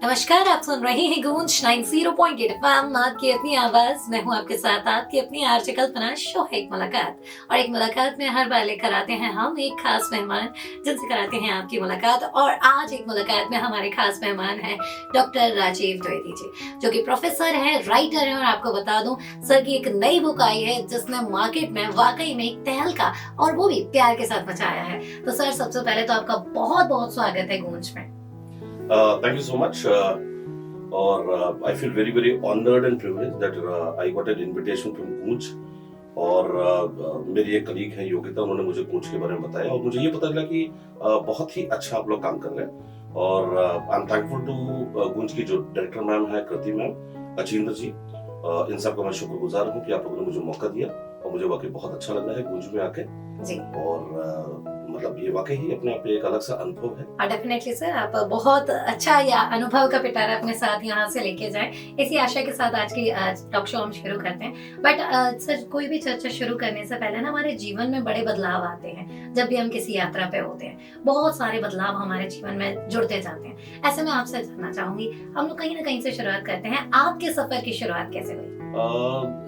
नमस्कार, आप सुन रहे हैं गूंज 90.8 एफएम, आपकी अपनी आवाज। मैं हूं आपके साथ आपकी अपनी आरजे कल्पना। शो है एक मुलाकात, और एक मुलाकात में हर बार लेकर आते हैं हम एक खास मेहमान जिनसे कराते हैं आपकी मुलाकात। और आज एक मुलाकात में हमारे खास मेहमान हैं डॉक्टर राजीव द्विवेदी जी, जो कि प्रोफेसर हैं, राइटर हैं। और आपको बता दूं, सर की एक नई बुक आई है जिसने मार्केट में वाकई में एक तहलका, और वो भी प्यार के साथ मचाया है। तो सर, सबसे पहले तो आपका बहुत बहुत स्वागत है गूंज में। Thank you so much. I feel very, very honored and privileged that I got an invitation from Coach. और मेरी एक कलीग है योगिता, उन्होंने मुझे कोच के बारे में बताया और मुझे ये पता चला कि बहुत ही अच्छा आप लोग काम कर रहे हैं। और आई एम थैंकफुल टू गुंज की जो डायरेक्टर मैम है, कृति मैम, अचिंद्र जी, इन सब का मैं शुक्रगुजार हूँ कि आप लोगों ने मुझे मौका दिया। और मुझे वाकई बहुत अच्छा लग रहा है गुंज में आके जी। और मतलब ये वाकई ही अपने आप में एक अलग सा अनुभव है। डेफिनेटली सर, आप बहुत अच्छा या अनुभव का पिटारा अपने साथ यहाँ से लेके जाएं, इसी आशा के साथ आज की टॉक शो हम शुरू करते हैं। बट सर, कोई भी चर्चा शुरू करने से पहले ना, हमारे जीवन में बड़े बदलाव आते हैं। जब भी हम किसी यात्रा पे होते हैं, बहुत सारे बदलाव हमारे जीवन में जुड़ते जाते हैं। ऐसे में आपसे जानना चाहूंगी, हम लोग कहीं ना कहीं से शुरुआत करते हैं, आपके सफर की शुरुआत कैसे हुई?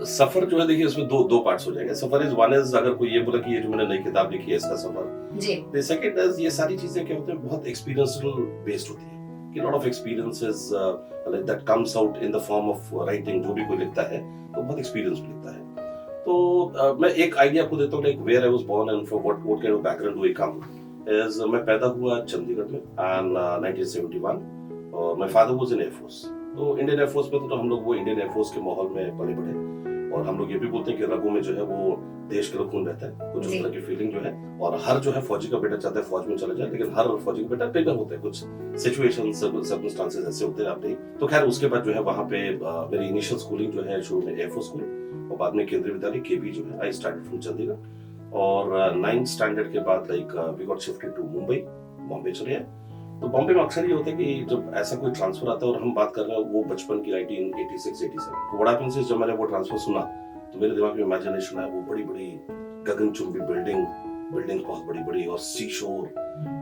सफर जो है, देखिए इसमें दो पार्ट्स हो जाएंगे। सफर इज वन इज, अगर कोई ये बोला कि ये जो मैंने नई किताब लिखी है इसका सफर जी। The second is, ये सारी चीजें क्या होते हैं, बहुत एक्सपीरियंशियल बेस्ड होती है कि lot of experiences that comes out in the form of writing. जो भी कोई लिखता है तो बहुत एक्सपीरियंस लिखता है। तो मैं एक आइडिया आपको देता हूँ, like where I was born and for what kind of background do I come is. मैं पैदा हुआ चंडीगढ़ में इन 1971 और my father was in air force. तो इंडियन एयरफोर्स में तो हम लोग वो इंडियन एयरफोर्स के माहौल में पले बढ़े। और हम लोग ये भी बोलते हैं कि रगों में जो है वो देश के लिए खून रहता है, कुछ उस तरह की फीलिंग जो है। और हर जो है फौजी का बेटा चाहता है फौज में चला जाए, लेकिन हर फौजी का बेटा ट्रिगर होता है, कुछ सिचुएशंस सर्कमस्टांसेस ऐसे होते हैं आप नहीं। तो खैर उसके बाद जो है वहाँ पे मेरी इनिशियल स्कूलिंग जो है शुरू में एयरफोर्स स्कूल और बाद में केंद्रीय विद्यालय केबी जो है, आई स्टार्टेड फ्रॉम चंडीगढ़। और 9th स्टैंडर्ड के बाद like we got shifted to Mumbai, Bombay चले गए। तो बॉम्बे में अक्सर ये होता है कि जब ऐसा कोई ट्रांसफर आता है, और हम बात कर रहे हैं वो बचपन की 1986-87, तो व्हाट हैपेंस इज, जब मैंने वो ट्रांसफर सुना तो मेरे दिमाग में इमेजिनेशन है वो बड़ी बड़ी गगनचुंबी बिल्डिंग बहुत बड़ी बड़ी, और सी शोर,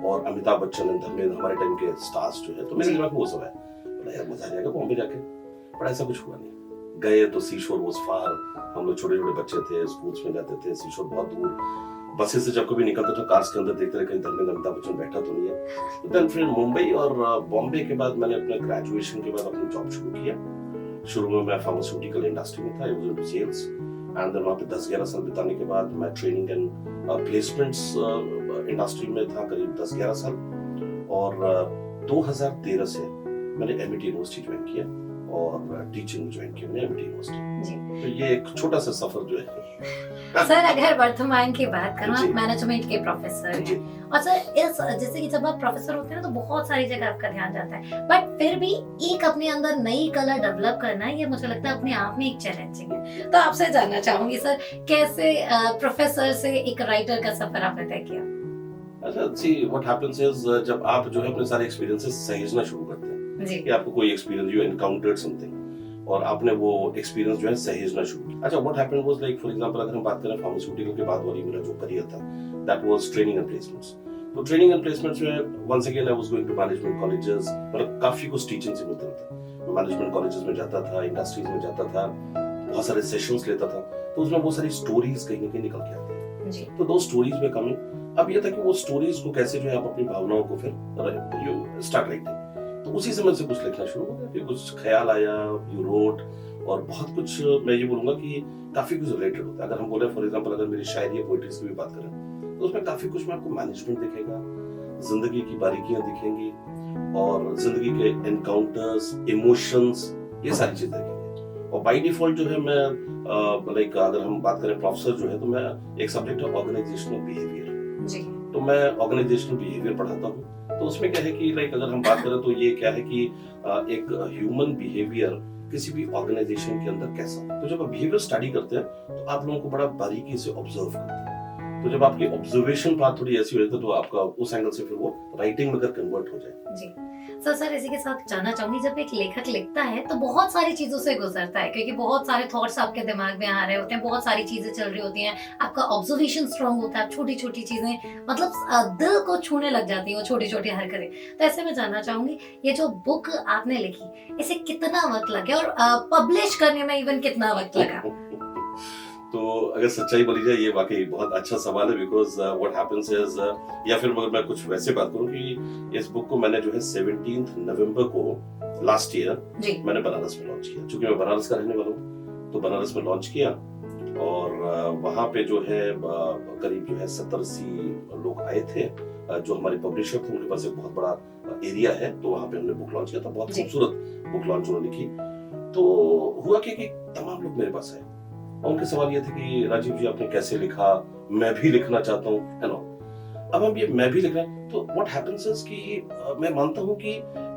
और अमिताभ बच्चन एंड धर्मेंद्र हमारे टाइम के स्टार्स जो है। तो मेरे दिमाग में वो सब है, बोला यार मजा आ जाएगा बॉम्बे जाके। पर ऐसा कुछ हुआ नहीं। गए तो सी शोर वाज फार, हम लोग छोटे छोटे बच्चे थे, स्कूल्स में जाते थे, सी शोर बहुत दूर। बसेस से जब कभी निकलते थे कार्स के अंदर देखते रहे कहीं धर्मेंद्र अमिताभ बच्चन बैठा तो नहीं है। तो देन फिर मुंबई और बॉम्बे के बाद मैंने अपने ग्रेजुएशन के बाद अपनी जॉब शुरू किया। शुरू में मैं फार्मास्यूटिकल इंडस्ट्री में था, I was into sales. And then वहाँ पे 10-11 साल बिताने के बाद मैं ट्रेनिंग एंड प्लेसमेंट्स इंडस्ट्री में था करीब 10-11 साल। और 2013 से मैंने एमआईटी यूनिवर्सिटी ज्वाइन किया और टीचिंग ज्वाइन किया मैंने एमआईटी यूनिवर्सिटी। तो ये एक छोटा सा सफर जो है। सर, अगर वर्तमान की बात करूं, आप मैनेजमेंट के प्रोफेसर हैं। और सर, इस जैसे कि जब आप प्रोफेसर होते हैं तो बहुत सारी जगह आपका ध्यान जाता है, बट फिर भी एक अपने अंदर नई कला डेवलप करना, ये मुझे लगता है अपने आप में एक चैलेंजिंग है। तो आपसे जानना चाहूंगी सर, कैसे प्रोफेसर से एक राइटर का सफर आपने तय किया? अच्छा, सी व्हाट हैपेंस इज, जब आप जो है अपने सारे एक्सपीरियंसेस सहेजना शुरू करते हैं जी। कि आपको कोई एक्सपीरियंस, यू एनकाउंटर्ड समथिंग और आपने वो एक्सपीरियंस जो है सहेजना शुरू किया। अच्छा, what happened was like, for example अगर हम बात करें फार्मास्यूटिकल के बाद वाली मेरा जो करियर था, that was training and placements. तो ट्रेनिंग एंड प्लेसमेंट्स में once again I was going to management colleges, मतलब काफी कुछ टीचिंग से मिलता था। मैं मैनेजमेंट कॉलेजेस में जाता था, इंडस्ट्रीज में जाता था, बहुत सारे सेशंस लेता था। तो उसमें बहुत सारी स्टोरीज कहीं ना कहीं निकल के आती थी। तो दो स्टोरीज में कमी। अब ये था कि वो स्टोरीज को कैसे जो है आप अपनी भावनाओं को फिर यू स्टार्ट राइटिंग। तो उसी समय से कुछ लिखना शुरू हो गया, फिर कुछ ख्याल आया, यू रोट, और बहुत कुछ मैं ये बोलूंगा कि काफी कुछ रिलेटेड होता है। अगर हम बोले फॉर एग्जांपल, अगर मेरी शायरी या पोएट्री की भी बात करें तो उसमें काफी कुछ में आपको मैनेजमेंट दिखेगा, जिंदगी की बारीकियां दिखेंगी, और जिंदगी के एनकाउंटर्स, इमोशंस, ये सारी चीजें दिखेंगी। और बाय डिफॉल्ट जो है मैं लाइक अगर हम बात करें प्रोफेसर जो है, तो मैं एक सब्जेक्ट है ऑर्गेनाइजेशनल बिहेवियर जी। तो मैं ऑर्गेनाइजेशनल बिहेवियर पढ़ाता हूँ। तो उसमें क्या है कि लाइक अगर हम बात करें तो ये क्या है कि एक ह्यूमन बिहेवियर किसी भी ऑर्गेनाइजेशन के अंदर कैसा हो। तो जब आप बिहेवियर स्टडी करते हैं तो आप लोगों को बड़ा बारीकी से ऑब्जर्व करते हैं। तो जब आपकी ऑब्जर्वेशन पार्ट थोड़ी ऐसी हो जाती है तो आपका उस एंगल से फिर वो राइटिंग में अगर कन्वर्ट हो जाए जी। सर इसी के साथ जानना चाहूंगी, जब एक लेखक लिखता है तो बहुत सारी चीजों से गुजरता है, क्योंकि बहुत सारे थॉट्स आपके दिमाग में आ रहे होते हैं, बहुत सारी चीजें चल रही होती हैं, आपका ऑब्जर्वेशन स्ट्रांग होता है, आप छोटी छोटी चीजें मतलब दिल को छूने लग जाती हैं वो छोटी छोटी हरकतें। तो ऐसे में जानना चाहूंगी, ये जो बुक आपने लिखी इसे कितना वक्त लगा और पब्लिश करने में इवन कितना वक्त लगा? तो अगर सच्चाई बोली जाए, ये वाकई बहुत अच्छा सवाल है, बिकॉज व्हाट हैपेंस इज, या फिर मगर मैं कुछ वैसे बात करूं कि इस बुक को मैंने जो है 17 नवंबर को लास्ट ईयर मैंने बनारस में लॉन्च किया। चूंकि मैं बनारस का रहने वाला हूँ, तो बनारस में लॉन्च किया और वहाँ पे जो है करीब जो है 70-80 लोग आए थे, जो हमारे पब्लिशर थे, उनके पास एक बहुत बड़ा एरिया है, तो वहाँ पे हमने बुक लॉन्च किया था। बहुत खूबसूरत बुक लॉन्च उन्होंने की। तो हुआ कि तमाम लोग मेरे पास आए और उनके सवाल ये थे कि राजीव जी आपने कैसे लिखा, मैं भी लिखना चाहता हूँ, है ना। अब हम ये मैं भी लिख रहे हैं, तो व्हाट हैपेंस इज कि मैं मानता हूँ कि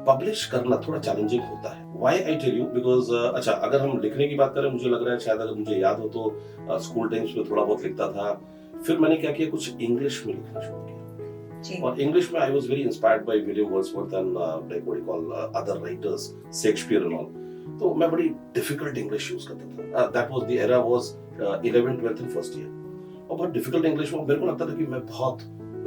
पब्लिश करना थोड़ा चैलेंजिंग होता है। Why I tell you, because अच्छा अगर हम लिखने की बात करें, मुझे लग रहा है शायद अगर मुझे याद हो तो स्कूल टाइम्स में थोड़ा बहुत लिखता था। फिर मैंने क्या किया, कुछ इंग्लिश में लिखना शुरू किया, और इंग्लिश में I was very inspired by William Wordsworth and like what you call other writers, Shakespeare and all. तो मैं बड़ी डिफिकल्ट इंग्लिश यूज करता था। That was the era was 11th 12th and first year, और बहुत difficult English में मेरे को लगता था कि मैं बहुत,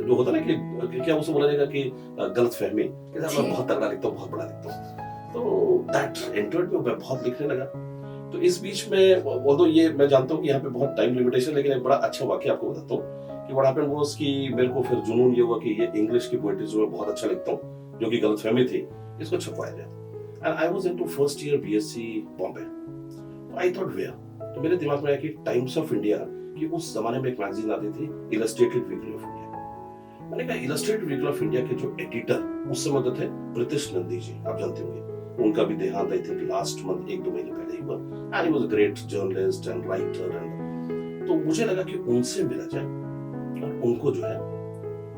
जो होता ना कि क्या उसे बोला जाएगा कि गलत फहमी कि मैं बहुत तगड़ा लिखता हूँ, बहुत बड़ा लिखता हूँ। तो दैट एंटर्ड में, मैं बहुत लिखने लगा। तो इस बीच में, ऑल्दो ये मैं जानता हूँ कि यहाँ पे बहुत टाइम लिमिटेशन, लेकिन एक बड़ा अच्छा वाकया आपको बताता हूँ कि व्हाट हैपेंड वाज कि मेरे को फिर जुनून ये हुआ कि ये इंग्लिश की पोएट्री जो मैं बहुत अच्छा लिखता हूँ, जो कि गलतफहमी थी, इसको छपवाया जाए। And I was into first year BSc Bombay. तो आई थॉट वेयर, तो मेरे दिमाग में आया कि टाइम्स ऑफ इंडिया की उस जमाने में एक मैगजीन आती थी, इलस्ट्रेटेड वीकली ऑफ इंडिया। मैंने कहा इलस्ट्रेटेड वीकली ऑफ इंडिया के जो एडिटर उस समय थे प्रीतिश नंदी जी, आप जानते होंगे, उनका भी देहांत आई थिंक लास्ट मंथ, 1-2 महीने पहले ही हुआ। And he was a great journalist and writer and, तो मुझे लगा कि उनसे मिला जाए और उनको जो है,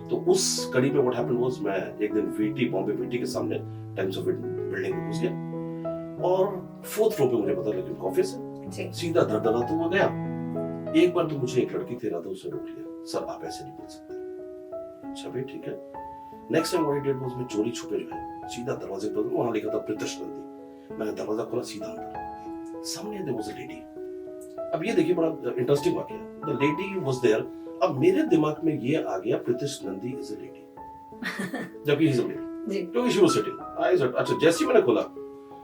तो उस कड़ी में व्हाट हैपेंड वाज, मैं एक दिन वीटी, बॉम्बे वीटी के सामने टाइम्स ऑफ बिल्डिंग में घुस गया और 4th फ्लोर पे मुझे पता लगा कि ऑफिस है, सीधा धड़धड़ाता हुआ गया। एक बार तो मुझे एक लड़की थी राधा, उसने रोक लिया, सर आप ऐसे नहीं बोल सकते। अच्छा भाई ठीक है। Next time what I did was, मैं चोरी छुपे जो है सीधा दरवाजे पर, वहां लिखा था प्रीतिश नंदी, मैंने दरवाजा खोला, सीधा अंदर, सामने देयर वाज अ लेडी। अब ये देखिए बड़ा इंटरेस्टिंग वाकया, द लेडी वाज देयर। अब मेरे दिमाग में ये आ गया Pritish Nandy is a lady, जबकि ही इज अ मेल, क्योंकि she was sitting. I said अच्छा, जैसे ही मैंने खोला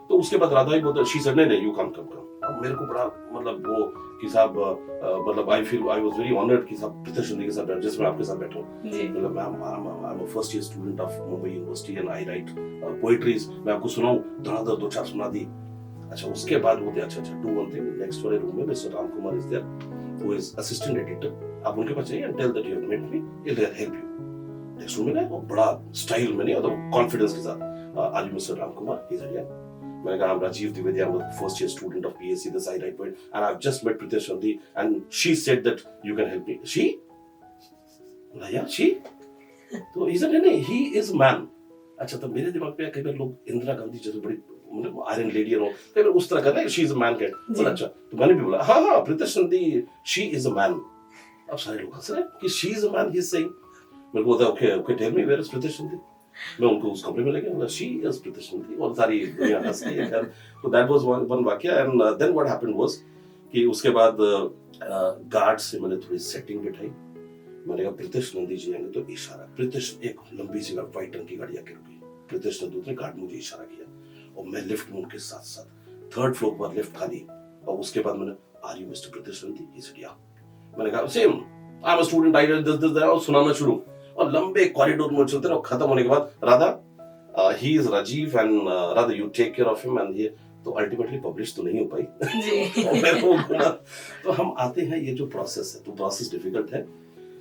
तो उसके बाद राधा ही बोलता, शी सेड नहीं यू कम कम कम। अब मेरे को बड़ा मतलब वो कि साहब मतलब I feel I was very honoured कि साहब प्रीतिश नंदी के साथ बैठ, जिसमें आपके साथ बैठा हूं। मतलब आई am a first year student of Mumbai university and I right poetries, मैं आपको सुनाऊं, धड़ाधड़ 2-4 सुना दी। अच्छा उसके बाद बोलते अच्छा डू वन थिंग, नेक्स्ट वाले रूम में mister Ram Kumar is there, who is assistant editor, आप उनके पास जाइए and tell that you have met me, he will help you. Next room में गए, वो बड़ा स्टाइल में नहीं होता, कॉन्फिडेंस के साथ, are you mister Ram Kumar, he said yeah. मैंने कहा, I'm Rajiv Dwivedi, I'm a first year student of BSc, this I write poet, and I've just met Pritesh Nandi, and she said that you can help me. She? Yeah, she? तो he said, नहीं, he is man. अच्छा, तो मेरे दिमाग पे कई बार लोग इंदिरा गांधी जैसे बड़ी मतलब आयरन लेडी और कई बार उस तरह का ना, she is a man cat. बोला अच्छा, तो मैंने भी बोला हाँ Pritish Nandy, she is a man। अब सारे लोग हंस रहे हैं कि she is a man, he is saying। मेरे को बोलता है okay tell me where is Pritesh Nandi। मैं उनको उस कमरे में लेके बोला शी इज प्रीतिश नंदी, और सारी दुनिया हंस रही है। तो दैट वाज वन वाकया। And then what happened was कि उसके बाद गार्ड से मैंने थोड़ी सेटिंग बिठाई। मैंने कहा प्रीतिश नंदी जी आएंगे, तो इशारा, प्रीतिश, एक लंबी सी व्हाइट रंग की गाड़ी आके रुकी, प्रीतिश नंदी ने गार्ड मुझे इशारा किया और मैं लिफ्ट में उनके साथ साथ 3rd फ्लोर पर, लिफ्ट खाली, और उसके बाद मैंने are you mister Pritish Nandy, he said yeah. मैंने कहा same, I am a student, I did this और सुनाना शुरू, और लंबे कॉरिडोर में चलते रहे। खत्म होने के बाद Radha he is Rajiv and Radha you take care of him, and ये तो अल्टीमेटली पब्लिश तो नहीं हो पाई तो हम आते हैं, ये जो प्रोसेस है, तो प्रोसेस डिफिकल्ट है।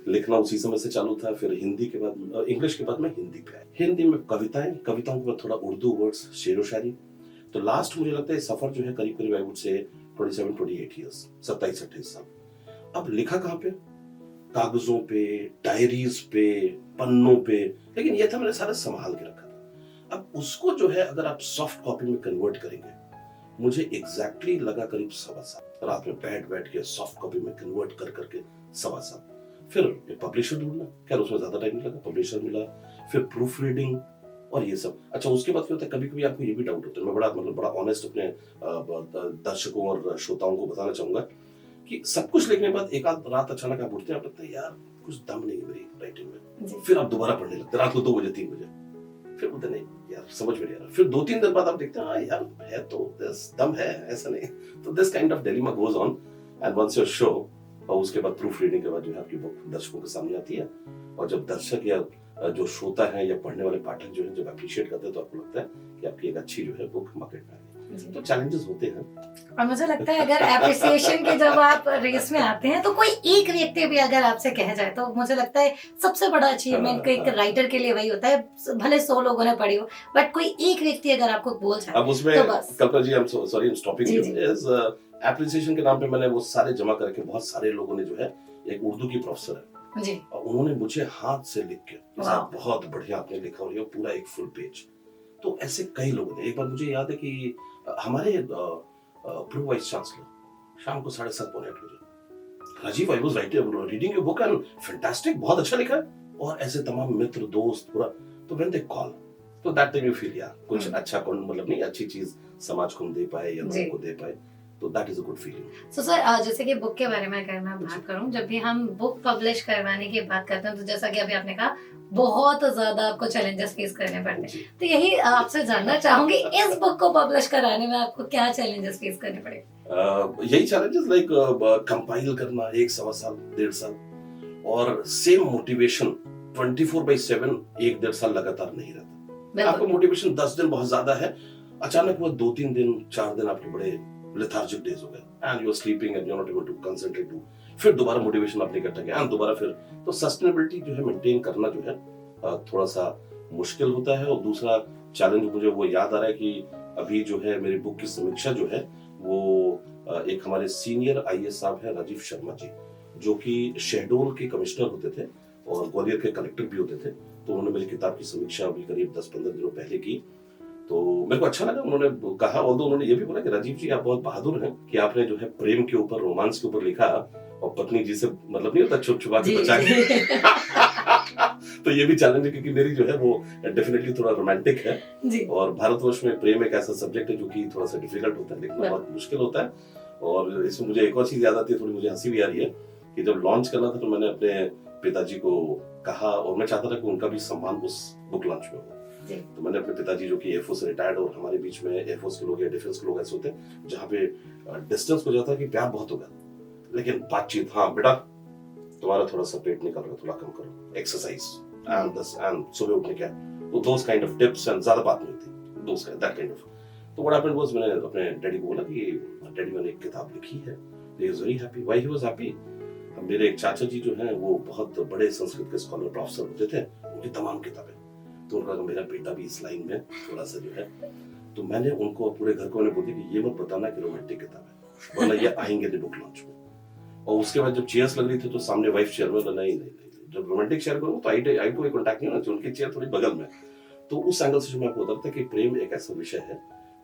लिखना उसी समय से चालू था, फिर हिंदी के बाद इंग्लिश के बाद मैं हिंदी पे आया। हिंदी में कविताओं के बाद थोड़ा उर्दू वर्ड्स, शेरो शायरी। तो लास्ट मुझे लगता है सफर जो है करीब करीब आई वुड से 27-28 ईयर्स, 27-28 साल। अब लिखा कहाँ पे? कागजों पे, डायरीज पे, पन्नों पे, लेकिन ये था मैंने सारा संभाल के रखा था। अब उसको जो है अगर आप सॉफ्ट कॉपी में कन्वर्ट करेंगे, मुझे एग्जैक्टली लगा करीब 1.25 साल, रात में बैठ के सॉफ्ट कॉपी में कन्वर्ट करके 1.25 साल। फिर एक पब्लिशर ढूंढना, खैर उसमें ज्यादा टाइम नहीं लगा, पब्लिशर मिला, फिर प्रूफ रीडिंग, और ये सब। अच्छा, उसके बाद क्या होता है, कभी कभी आपको ये भी डाउट होता है, मैं बड़ा ऑनेस्ट अपने दर्शकों और श्रोताओं को बताना चाहूंगा कि सब कुछ लिखने के बाद एक आध रात अचानक आप उठते हैं, आप लगता है यार कुछ दम नहीं है मेरी राइटिंग में, फिर आप दोबारा पढ़ने लगते हैं रात को 2 बजे 3 बजे, फिर बोलते नहीं यार समझ में नहीं आ रहा, फिर 2-3 दिन बाद आप देखते हैं हाँ यार है तो दम है, ऐसा नहीं। तो this kind of dilemma goes on and once your show, और उसके बाद प्रूफ रीडिंग के बाद जो है आपकी बुक दर्शकों के सामने आती है, और जब दर्शक या जो श्रोता है या पढ़ने वाले पाठक जो है जब अप्रिशिएट करते हैं तो आपको लगता है कि आपकी एक अच्छी जो है बुक मार्केट में आ गई। तो चैलेंजेस होते हैं। और मुझे लगता है अगर एप्रिसिएशन के जब आप रेस में आते हैं तो कोई एक व्यक्ति भी अगर आपसे कह जाए तो मुझे लगता है सबसे बड़ा अचीवमेंट एक राइटर के लिए वही होता है, भले 100 लोगों ने पढ़ी हो बट कोई एक व्यक्ति अगर आपको बोल जाए अब उसमें तो बस। Kalpana ji, I am sorry in stopping you, is appreciation के नाम पे मैंने वो सारे जमा करके, बहुत सारे लोगों ने जो है, एक उर्दू की प्रोफेसर है जी, और उन्होंने मुझे हाथ से लिख के बहुत बढ़िया आपने लिखा, और ये पूरा एक फुल पेज। तो ऐसे कई लोगों ने, एक बार मुझे याद है कि हमारे प्रो वाइस चांसलर शाम को 7:30 पौने 8 बजे, Rajiv I was reading your book and fantastic, बहुत अच्छा लिखा है, और ऐसे तमाम मित्र दोस्त पूरा, तो व्हेन दे कॉल तो दैट टाइम यू फील यार कुछ अच्छा कौन, मतलब नहीं अच्छी चीज समाज को हम दे पाए या लोगों को दे पाए, तो that is a good feeling. So sir, जैसे कि बुक के बारे में अगर मैं बात करूं, जब भी हम बुक पब्लिश करवाने की बात करते हैं तो जैसा कि अभी आपने कहा बहुत ज्यादा आपको चैलेंजेस फेस करने पड़ते हैं, तो यही आपसे जानना चाहूंगी इस बुक को पब्लिश कराने में आपको क्या चैलेंजेस फेस करने पड़े? यही चैलेंजेस लाइक कंपाइल करना 1-1.25 साल 1.5 साल, और सेम मोटिवेशन 24/7 1-1.5 साल लगातार नहीं रहता। आपका मोटिवेशन 10 दिन बहुत ज्यादा है, अचानक वो 2-3 दिन 4 दिन आपके बड़े लेथार्जिक डेज हो गए and you are sleeping and you are not able to concentrate to, फिर दोबारा मोटिवेशन आपने इकट्ठा किया एंड दोबारा फिर, तो सस्टेनेबिलिटी जो है मेंटेन करना जो है थोड़ा सा मुश्किल होता है। और दूसरा चैलेंज मुझे वो याद आ रहा है कि अभी जो है मेरी बुक की समीक्षा जो है वो एक हमारे सीनियर आईएएस साहब है राजीव शर्मा जी, जो कि शहडोल के कमिश्नर होते थे और ग्वालियर के कलेक्टर भी होते थे, तो उन्होंने मेरी किताब की समीक्षा अभी करीब 10-15 दिनों पहले की, तो मेरे को अच्छा लगा। उन्होंने कहा, ऑल्दो उन्होंने ये भी बोला कि राजीव जी आप बहुत बहादुर हैं कि आपने जो है प्रेम के ऊपर, रोमांस के ऊपर लिखा और पत्नी जी से मतलब नहीं होता छुप छुपा के बचा के तो ये भी चैलेंज है क्योंकि मेरी जो है वो डेफिनेटली थोड़ा रोमांटिक है जी। और भारतवर्ष में प्रेम एक ऐसा सब्जेक्ट है जो कि थोड़ा सा डिफिकल्ट होता है, लिखना बहुत मुश्किल होता है। और इसमें मुझे एक और चीज याद आती है, थोड़ी मुझे हंसी भी आ रही है कि जब लॉन्च करना था तो मैंने अपने पिताजी को कहा और मैं चाहता था कि उनका भी सम्मान उस बुक लॉन्च में हो, तो मैंने अपने पिताजी जो कि एयरफोर्स से रिटायर्ड, और हमारे बीच में एयरफोर्स के लोग या डिफेंस के लोग ऐसे होते हैं जहाँ पे डिस्टेंस हो जाता है कि प्यार बहुत होगा लेकिन बातचीत, हाँ बेटा तुम्हारा थोड़ा सा पेट निकल रहा है, थोड़ा कम करो, एक्सरसाइज एंड सुबह उठने क्या, तो those kind of tips and ज्यादा बात नहीं होती, दोस दैट काइंड ऑफ। तो व्हाट हैपेंड वाज मैंने अपने डैडी को बोला कि डैडी मैंने एक किताब लिखी है, he was very happy. Why he was happy? मेरे एक चाचा जी जो हैं वो बहुत बड़े संस्कृत के स्कॉलर प्रोफेसर होते थे, उनकी तमाम किताबें, तो उनका मेरा बेटा भी इस लाइन में थोड़ा सा जो है, तो मैंने उनको पूरे घर को मैंने बोल दिया कि ये मत बताना कि रोमांटिक किताब है, वरना ये आएंगे नहीं बुक लॉन्च में। और उसके बाद जब चेयर्स लग रही थी तो सामने वाइफ चेयर में, नहीं जब रोमांटिक शेयर करूँ तो आई को कॉन्टैक्ट नहीं होना चाहिए, उनकी चेयर थोड़ी बगल में। तो उस एंगल से मैं आपको बताता कि प्रेम एक ऐसा विषय है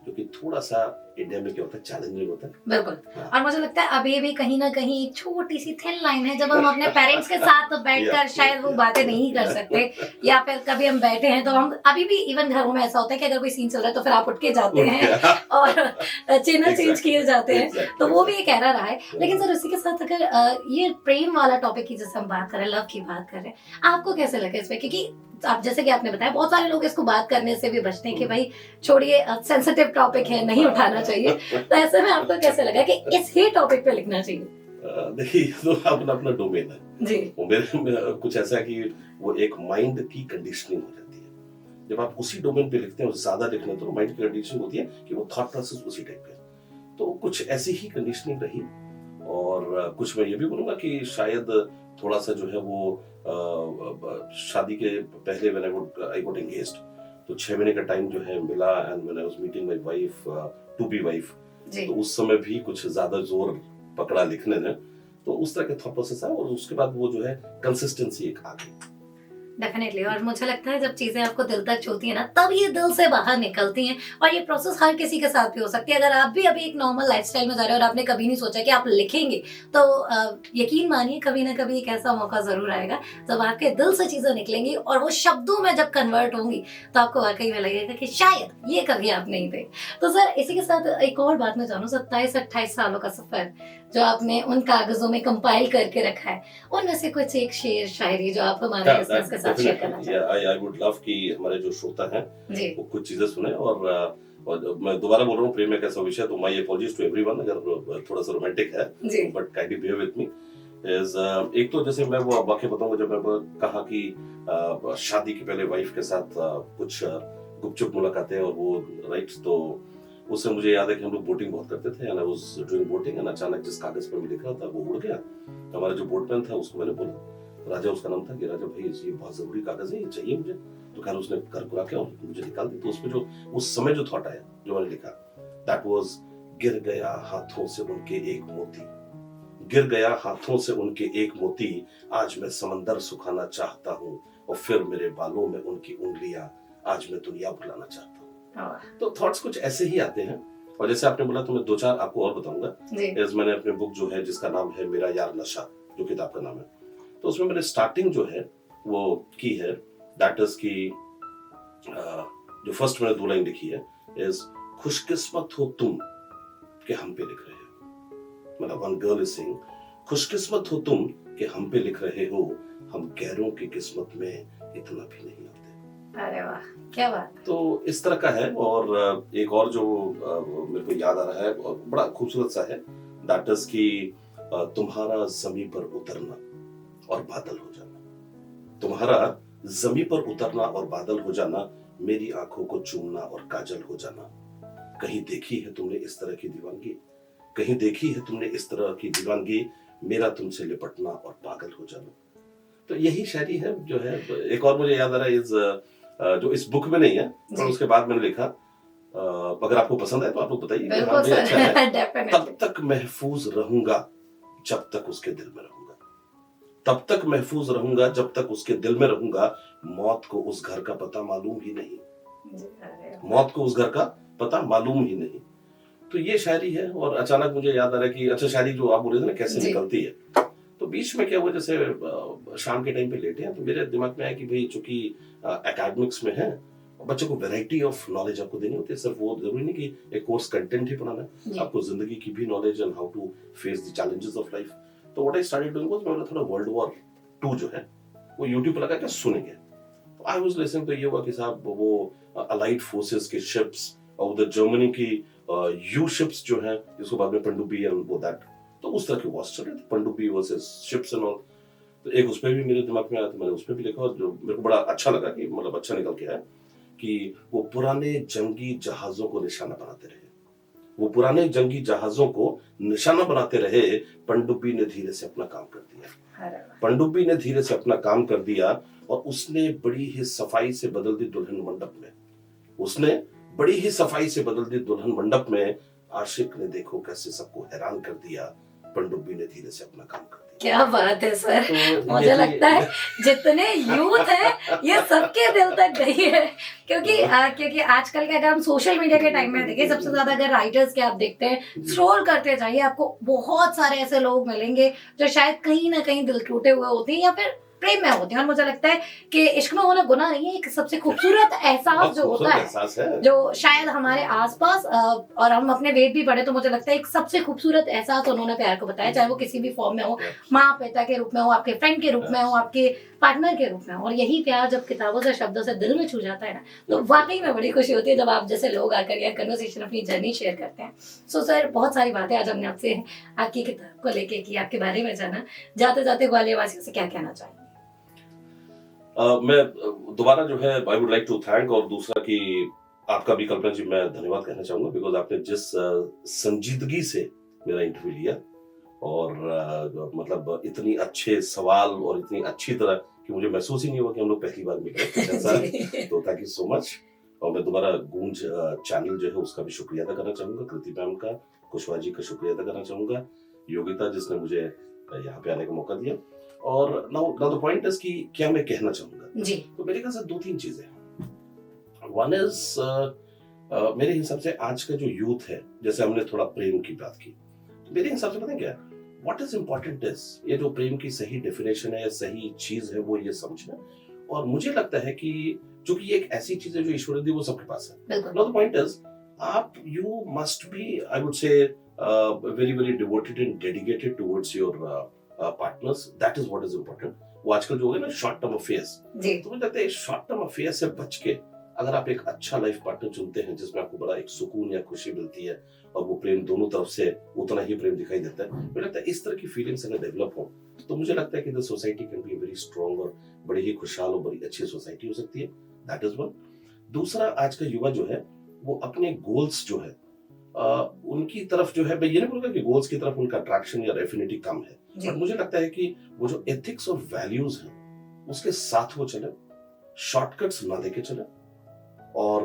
जो कि थोड़ा सा इंडिया में क्या होता है, चैलेंजिंग होता है। बिल्कुल। और मुझे लगता है अभी भी कहीं ना कहीं एक छोटी सी थिन लाइन है जब हम अपने पेरेंट्स के साथ बैठकर शायद वो बातें नहीं कर सकते, या फिर कभी हम बैठे हैं तो हम अभी भी इवन घरों में ऐसा होता है कि अगर कोई सीन चल रहा है तो फिर आप उठ के जाते हैं और चैनल चेंज किए जाते हैं, तो वो भी एक एरर रहा है। लेकिन सर उसी के साथ अगर ये प्रेम वाला टॉपिक की जैसे हम बात कर रहे हैं, लव की बात कर रहे हैं, आपको कैसे लगा इसमें? क्योंकि आप जैसे कि आपने बताया बहुत सारे लोग इसको बात करने से भी बचते हैं कि भाई छोड़िए सेंसिटिव टॉपिक है, नहीं उठाना चाहिए, तो ऐसे में आपको कैसे लगा कि इस ही टॉपिक पे लिखना चाहिए? देखिए तो अपना अपना डोमेन है जी, वो मेरे में कुछ ऐसा है कि वो एक माइंड की कंडीशनिंग हो जाती है जब आप उसी डोमेन पे लिखते हैं और ज्यादा लिखना, तो माइंड की कंडीशनिंग होती है कि वो थॉट प्रोसेस उसी टाइप का, तो कुछ ऐसी ही कंडीशनिंग रही। और कुछ मैं ये भी बोलूंगा कि शायद थोड़ा सा जो है वो शादी के पहले आई गॉट एंगेज्ड, तो 6 महीने का टाइम जो है मिला and when I was meeting my wife to be wife, तो उस समय भी कुछ ज्यादा जोर पकड़ा लिखने ने, तो उस तरह के थॉट प्रोसेस है और उसके बाद वो जो है कंसिस्टेंसी एक आ गई। डेफिनेटली। और मुझे लगता है जब चीजें आपको दिल तक छूती है ना, तब ये दिल से बाहर निकलती हैं। और ये प्रोसेस हर किसी के साथ भी हो सकती है। अगर आप भी अभी एक नॉर्मल लाइफस्टाइल में जा रहे हो और आपने कभी नहीं सोचा कि आप लिखेंगे, तो यकीन मानिए कभी ना कभी एक ऐसा मौका जरूर आएगा जब आपके दिल से चीजें निकलेंगी और वो शब्दों में जब कन्वर्ट होंगी, तो आपको वाकई में लगेगा कि शायद ये कभी आप नहीं थे। तो सर, इसी के साथ एक और बात मैं जानूं, 27-28 सालों का सफर जो आपने उन कागजों में कंपाइल करके रखा है, उनमें से कुछ एक शेर शायरी जो आप हमारे लिसनर्स के साथ शेयर करना चाहें। आई वुड लव कि हमारे जो श्रोता हैं जी। वो कुछ चीजें सुने। और मैं दोबारा बोल रहा हूँ, प्रेम एक ऐसा विषय, तो माय अपॉलजीज टू एवरीवन अगर थोड़ा सा रोमांटिक है, जी। But kindly bear with me. Is एक तो जैसे मैं वो वाक्य बताऊंगा, जब मैं कहा कि शादी के पहले वाइफ के साथ कुछ गुपचुप मुलाकातें और वो राइट, तो उससे मुझे याद है कि हम लोग बोटिंग बहुत करते थे, and I was doing boating, and अचानक जिस कागज पर मैं लिख रहा था वो उड़ गया। हमारा जो बोटमैन था उसको मैंने बोला, राजा उसका नाम था, कि राजा भाई ये बहुत जरूरी कागज है, ये चाहिए मुझे। तो खैर उसने कर कुरा के और मुझे निकाल दी। तो उसमें जो उस समय जो थॉट आया, जो मैंने लिखा, दैट वाज, गिर गया हाथों से उनके एक मोती, गिर गया हाथों से उनके एक मोती, आज मैं समंदर सुखाना चाहता हूँ, और फिर मेरे बालों में उनकी उंगलियां, आज मैं दुनिया भुलाना चाहता हूँ। तो थॉट्स कुछ ऐसे ही आते हैं। और जैसे आपने बोला, तो मैं दो चार आपको और बताऊंगा। मैंने अपने बुक जो है, जिसका नाम है मेरा यार नशा, जो किताब का नाम है, तो उसमें मैंने स्टार्टिंग जो है वो की है, दैट इज की जो फर्स्ट मैंने 2 लाइन लिखी है, इज, खुशकिस्मत हो तुम कि हम पे लिख रहे हो। मतलब वन गर्ल इज सेइंग, खुशकिस्मत हो तुम कि हम पे लिख रहे हो, हम गैरों की किस्मत में इतना भी नहीं आते। अरे वाह, क्या बात। तो इस तरह का है। और एक और जो मेरे को याद आ रहा है, और बड़ा खूबसूरत सा है, दैट इज की, तुम्हारा जमीन पर उतरना और बादल हो जाना, तुम्हारा जमीन पर उतरना और बादल हो जाना, मेरी आंखों को चूमना और काजल हो जाना, कहीं देखी है तुमने इस तरह की दीवानगी, कहीं देखी है तुमने इस तरह की दीवानगी, मेरा तुमसे लिपटना और पागल हो जाना। तो यही शायरी है जो है। एक और मुझे याद आ रहा है, जो इस बुक में नहीं है, पर उसके बाद मैंने लिखा, अगर आपको पसंद है तो आप लोग बताइए कि हाँ, अच्छा है। तब तक महफूज रहूंगा जब तक उसके दिल में रहूंगा, तब तक महफूज रहूंगा जब तक उसके दिल में रहूंगा, मौत को उस घर का पता मालूम ही नहीं, मौत को उस घर का पता मालूम ही नहीं। तो ये शायरी है। और अचानक मुझे याद आ रहा है कि अच्छा, शायरी जो आप बोल रहे थे ना कैसे निकलती है, तो बीच में क्या हुआ, जैसे शाम के टाइम पे लेटे हैं, तो मेरे दिमाग में आया कि भाई चूंकि एकेडमिक्स में है, बच्चों को वैरायटी ऑफ नॉलेज आपको देनी होती है। सिर्फ वो जरूरी नहीं कि एक कोर्स कंटेंट ही पढ़ाना है, आपको जिंदगी की भी knowledge and how to face the challenges of life. तो what I started doing was, मैंने थोड़ा वर्ल्ड वॉर 2 जो है वो यूट्यूब पर लगा के सुनेंगे। तो आई वाज लिसनिंग, तो ये हुआ कि साहब वो अलाइड फोर्सेस की शिप्स और उधर जर्मनी की यू शिप्स जो है, जिसको बाद में पनडुब्बी एंड वो दैट, तो उस तरह के वॉर्स चल रहे थे, पनडुब्बी वर्सेस शिप्स एंड ऑल। तो एक उस पर भी मेरे दिमाग में आया, तो मैंने उस पर भी लिखा, और जो मेरे को बड़ा अच्छा लगा, कि मतलब अच्छा निकल के आया, कि वो पुराने जंगी जहाजों को निशाना बनाते रहे, वो पुराने जंगी जहाजों को निशाना बनाते रहे, पनडुब्बी ने धीरे से अपना काम कर दिया, पनडुब्बी ने धीरे से अपना काम कर दिया, और उसने बड़ी ही सफाई से बदल दी दुल्हन मंडप में, उसने बड़ी ही सफाई से बदल दी दुल्हन मंडप में, आशिक ने देखो कैसे सबको हैरान कर दिया, पनडुब्बी ने धीरे से अपना काम कर दिया। क्या बात है सर, तो मुझे लगता है जितने यूथ है ये सबके दिल तक गई है। क्योंकि आजकल के, अगर हम सोशल मीडिया के टाइम में देखें, सबसे ज्यादा अगर राइटर्स के आप देखते हैं, स्क्रॉल करते जाइए, आपको बहुत सारे ऐसे लोग मिलेंगे जो शायद कहीं ना कहीं दिल टूटे हुए होते हैं या फिर प्रेम में होते हैं। और मुझे लगता है कि इश्क में होना गुनाह नहीं है, एक सबसे खूबसूरत एहसास जो होता है, जो शायद हमारे आसपास, और हम अपने वेद भी पढ़े तो मुझे लगता है एक सबसे खूबसूरत एहसास उन्होंने प्यार को बताया, चाहे वो किसी भी फॉर्म में हो, माँ पिता के रूप में हो, आपके फ्रेंड के रूप में हो, आपके पार्टनर के रूप में हो। और यही प्यार जब किताबों से, शब्दों से दिल में छू जाता है ना, तो वाकई में बड़ी खुशी होती है जब आप जैसे लोग आकर या कन्वर्सेशन, अपनी जर्नी शेयर करते हैं। सो सर, बहुत सारी बातें आज हमने आपसे आपकी किताब को लेके की, आपके बारे में जाना। जाते जाते ग्वालियर वासियों से क्या कहना चाहेंगे? मैं दोबारा जो है, I would like to thank, और दूसरा कि आपका भी कल्पना जी मैं धन्यवाद कहना चाहूंगा, बिकॉज आपने जिस संजीदगी से मेरा इंटरव्यू लिया, और मतलब इतनी अच्छे सवाल और इतनी अच्छी तरह कि मुझे महसूस ही नहीं हुआ कि हम लोग पहली बार मिल रहे हैं ऐसा। तो थैंक यू सो मच। और मैं दोबारा गूंज चैनल जो है उसका भी शुक्रिया अदा करना चाहूंगा, कृति मैम का, कुशवाहा जी का शुक्रिया अदा करना चाहूंगा, योगिता जिसने मुझे यहाँ पे आने का मौका दिया। और नाउ द पॉइंट इज कि क्या मैं कहना चाहूंगा। जी तो मेरे ख्याल से दो तीन चीजें हैं। वन इज मेरे हिसाब से आज का जो यूथ है, जैसे हमने थोड़ा प्रेम की बात की, तो मेरे हिसाब से पता है क्या, व्हाट इज इम्पोर्टेंट इज ये जो प्रेम की सही डेफिनेशन है, सही चीज है, वो ये समझना। और मुझे लगता है कि जो कि एक ऐसी चीज है जो ईश्वर ने दी, वो सबके पास है। बिल्कुल। नाउ द पॉइंट इज, आप you must be, I would say, very very devoted and dedicated towards your partners. That is what is important. वो आजकल जो हो गया ना शॉर्ट टर्म अफेयर्स, जी तो मुझे लगता है शॉर्ट टर्म अफेयर से बच के अगर आप एक अच्छा लाइफ पार्टनर चुनते हैं जिसमें आपको बड़ा एक सुकून या खुशी मिलती है, और वो प्रेम दोनों तरफ से उतना ही प्रेम दिखाई देता है, मुझे लगता है इस तरह की फीलिंग्स अगर डेवलप हो, तो मुझे लगता है कि the society can be very strong और बड़ी ही खुशहाल और बड़ी अच्छी सोसाइटी हो सकती है। That is one. दूसरा, आज का युवा जो है वो अपने गोल्स जो है उनकी तरफ जो है, मैं ये नहीं बोलूंगा कि गोल्स की तरफ उनका अट्रैक्शन या एफिनिटी कम है, जी बट मुझे लगता है कि वो जो एथिक्स और वैल्यूज हैं उसके साथ वो चले, शॉर्टकट्स ना देके चले, और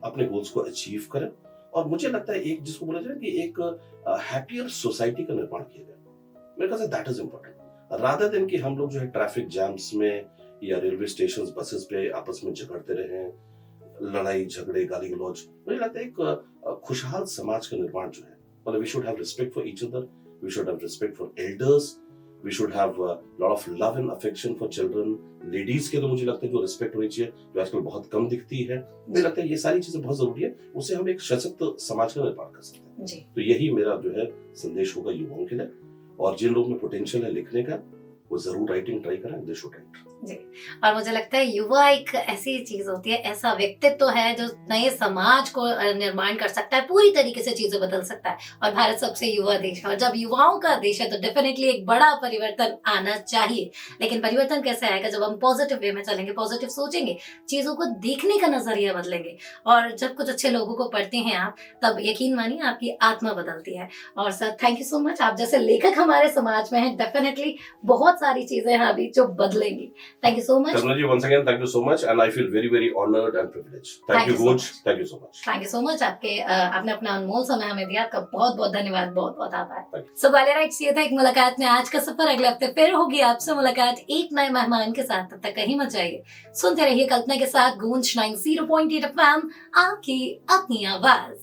अपने गोल्स को अचीव करें। और मुझे लगता है एक जिसको बोला जाए कि एक हैप्पियर सोसाइटी का निर्माण किया जाए। मेरे ख्याल say that is important, rather than कि हम लोग जो है ट्रैफिक जैम्स में या रेलवे स्टेशन बसेस पे आपस में झगड़ते रहे, लड़ाई झगड़े गाली गलौज। मुझे लगता है एक खुशहाल समाज का निर्माण जो है, मतलब we should have respect for each other, we should have respect for elders, we should have lot of love and affection for children. Ladies के तो मुझे लगता है जो रिस्पेक्ट होनी चाहिए, जो आजकल बहुत कम दिखती है, मुझे लगता है ये सारी चीजें बहुत जरूरी है। उससे हम एक सशक्त समाज का निर्माण कर सकते हैं। जी तो यही मेरा जो है संदेश होगा युवाओं के लिए। और जिन लोगों में पोटेंशियल है लिखने का, वो जरूर राइटिंग ट्राई करें, दे शुड राइट। जी। और मुझे लगता है युवा एक ऐसी चीज होती है, ऐसा व्यक्तित्व है जो नए समाज को निर्माण कर सकता है, पूरी तरीके से चीजें बदल सकता है। और भारत सबसे युवा देश है, और जब युवाओं का देश है तो डेफिनेटली एक बड़ा परिवर्तन आना चाहिए। लेकिन परिवर्तन कैसे आएगा? जब हम पॉजिटिव वे में चलेंगे, पॉजिटिव सोचेंगे, चीजों को देखने का नजरिया बदलेंगे, और जब कुछ अच्छे लोगों को पढ़ते हैं आप, तब यकीन मानिए आपकी आत्मा बदलती है। और sir thank you so much, आप जैसे लेखक हमारे समाज में हैं, डेफिनेटली बहुत सारी चीजें हैं अभी जो बदलेंगी। Thank you so much. Karuna ji, once again, thank you so much, and I feel very, very honored and privileged. Thank you, so Goj. much. Thank you so much. Thank you so much. आपने अपना अनमोल समय हमें दिया, आपका बहुत बहुत धन्यवाद, बहुत बहुत आभार। Thank सो ग्वालियराइट्स, ये था एक मुलाकात में आज का सफर। अगले हफ्ते फिर होगी आपसे मुलाकात एक नए मेहमान के साथ। तब तक कहीं मत जाइए, सुनते रहिए कल्पना के साथ गूंज 90.8 FM, आपकी अपनी आवाज।